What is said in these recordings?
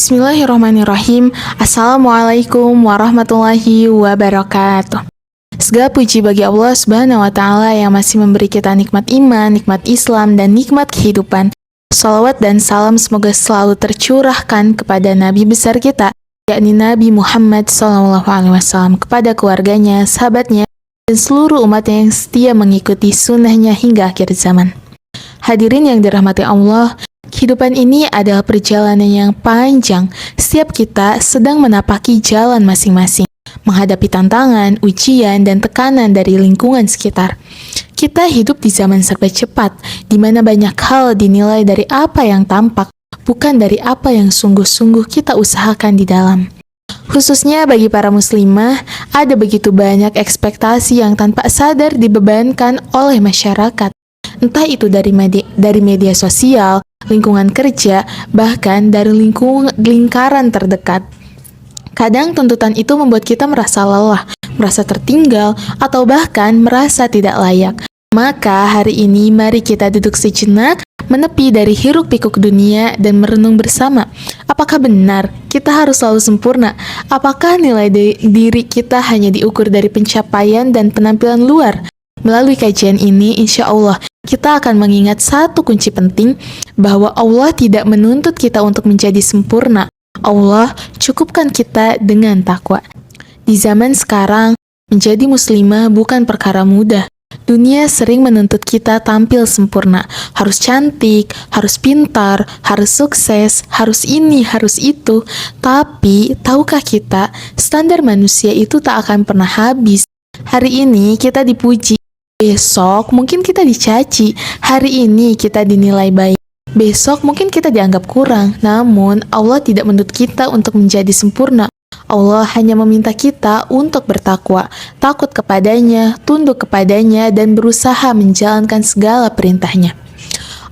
Bismillahirrahmanirrahim. Assalamualaikum warahmatullahi wabarakatuh. Segala puji bagi Allah Subhanahu wa Ta'ala yang masih memberi kita nikmat iman, nikmat Islam, dan nikmat kehidupan. Salawat dan salam semoga selalu tercurahkan kepada Nabi besar kita, yakni Nabi Muhammad SAW, kepada keluarganya, sahabatnya, dan seluruh umatnya yang setia mengikuti sunnahnya hingga akhir zaman. Hadirin yang dirahmati Allah, kehidupan ini adalah perjalanan yang panjang. Setiap kita sedang menapaki jalan masing-masing, menghadapi tantangan, ujian, dan tekanan dari lingkungan sekitar. Kita hidup di zaman serba cepat, di mana banyak hal dinilai dari apa yang tampak, bukan dari apa yang sungguh-sungguh kita usahakan di dalam. Khususnya bagi para muslimah, ada begitu banyak ekspektasi yang tanpa sadar dibebankan oleh masyarakat. Entah itu dari media sosial, lingkungan kerja, bahkan dari lingkaran terdekat. Kadang tuntutan itu membuat kita merasa lelah, merasa tertinggal, atau bahkan merasa tidak layak. Maka hari ini mari kita duduk sejenak, menepi dari hiruk-pikuk dunia dan merenung bersama. Apakah benar kita harus selalu sempurna? Apakah nilai diri kita hanya diukur dari pencapaian dan penampilan luar? Melalui kajian ini, insya Allah, kita akan mengingat satu kunci penting, bahwa Allah tidak menuntut kita untuk menjadi sempurna. Allah cukupkan kita dengan takwa. Di zaman sekarang, menjadi muslimah bukan perkara mudah. Dunia sering menuntut kita tampil sempurna. Harus cantik, harus pintar, harus sukses, harus ini, harus itu. Tapi, tahukah kita, standar manusia itu tak akan pernah habis. Hari ini kita dipuji, besok mungkin kita dicaci. Hari ini kita dinilai baik, besok mungkin kita dianggap kurang. Namun Allah tidak menuntut kita untuk menjadi sempurna. Allah hanya meminta kita untuk bertakwa, takut kepadanya, tunduk kepadanya, dan berusaha menjalankan segala perintahnya.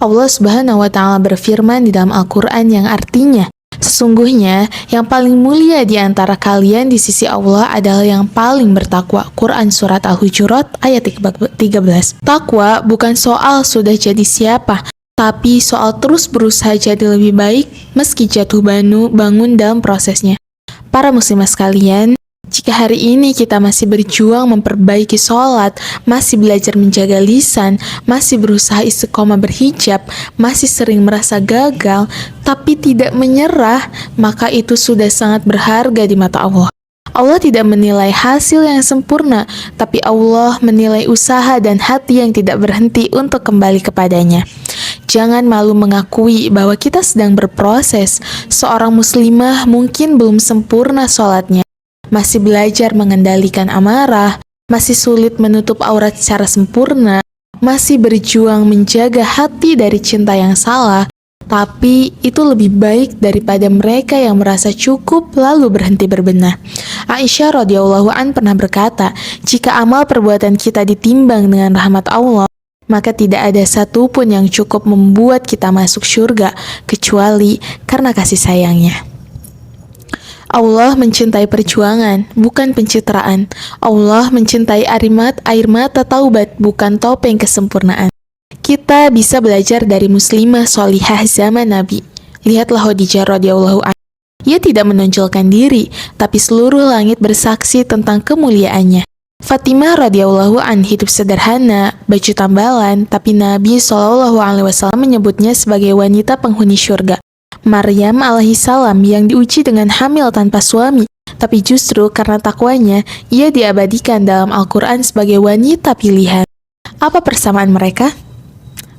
Allah Subhanahu wa Ta'ala berfirman di dalam Al-Quran yang artinya, sesungguhnya yang paling mulia di antara kalian di sisi Allah adalah yang paling bertakwa. Quran Surat Al-Hujurat ayat 13. Takwa bukan soal sudah jadi siapa, tapi soal terus berusaha jadi lebih baik meski jatuh bangun dalam prosesnya. Para muslimah sekalian, jika hari ini kita masih berjuang memperbaiki sholat, masih belajar menjaga lisan, masih berusaha istiqomah berhijab, masih sering merasa gagal, tapi tidak menyerah, maka itu sudah sangat berharga di mata Allah. Allah tidak menilai hasil yang sempurna, tapi Allah menilai usaha dan hati yang tidak berhenti untuk kembali kepadanya. Jangan malu mengakui bahwa kita sedang berproses. Seorang muslimah mungkin belum sempurna sholatnya, masih belajar mengendalikan amarah, masih sulit menutup aurat secara sempurna, masih berjuang menjaga hati dari cinta yang salah, tapi itu lebih baik daripada mereka yang merasa cukup lalu berhenti berbenah. Aisyah radhiyallahu an pernah berkata, jika amal perbuatan kita ditimbang dengan rahmat Allah, maka tidak ada satupun yang cukup membuat kita masuk surga, kecuali karena kasih sayangnya. Allah mencintai perjuangan, bukan pencitraan. Allah mencintai air mata taubat, bukan topeng kesempurnaan. Kita bisa belajar dari muslimah solihah zaman Nabi. Lihatlah Khadijah radhiyallahu anha. Ia tidak menonjolkan diri, tapi seluruh langit bersaksi tentang kemuliaannya. Fatimah radhiyallahu an hidup sederhana, baju tambalan, tapi Nabi SAW menyebutnya sebagai wanita penghuni surga. Maryam alaihissalam yang diuji dengan hamil tanpa suami, tapi justru karena takwanya, ia diabadikan dalam Al-Quran sebagai wanita pilihan. Apa persamaan mereka?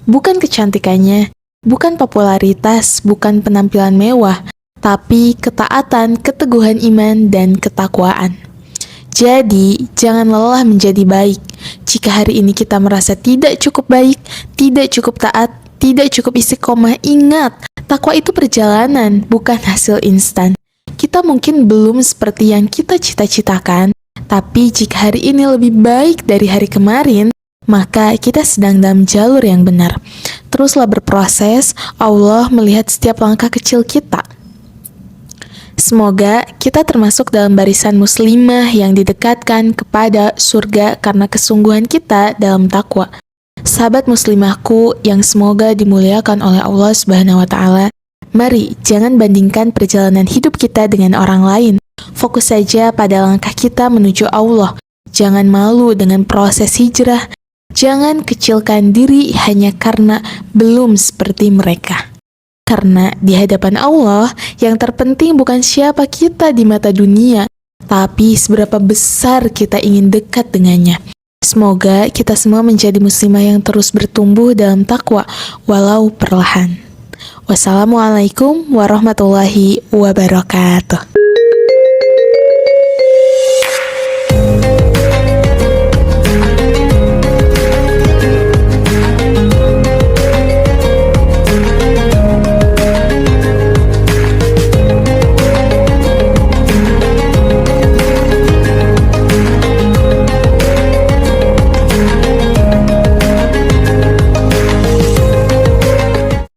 Bukan kecantikannya, bukan popularitas, bukan penampilan mewah, tapi ketaatan, keteguhan iman, dan ketakwaan. Jadi, jangan lelah menjadi baik. Jika hari ini kita merasa tidak cukup baik, tidak cukup taat, tidak cukup istiqomah, ingat, takwa itu perjalanan, bukan hasil instan. Kita mungkin belum seperti yang kita cita-citakan, tapi jika hari ini lebih baik dari hari kemarin, maka kita sedang dalam jalur yang benar. Teruslah berproses, Allah melihat setiap langkah kecil kita. Semoga kita termasuk dalam barisan muslimah yang didekatkan kepada surga karena kesungguhan kita dalam takwa. Sahabat muslimahku yang semoga dimuliakan oleh Allah Subhanahu wa Ta'ala, Mari, jangan bandingkan perjalanan hidup kita dengan orang lain. Fokus saja pada langkah kita menuju Allah. Jangan malu dengan proses hijrah. Jangan kecilkan diri hanya karena belum seperti mereka. Karena di hadapan Allah, yang terpenting bukan siapa kita di mata dunia, tapi seberapa besar kita ingin dekat dengannya. Semoga kita semua menjadi muslimah yang terus bertumbuh dalam takwa, walau perlahan. Wassalamualaikum warahmatullahi wabarakatuh.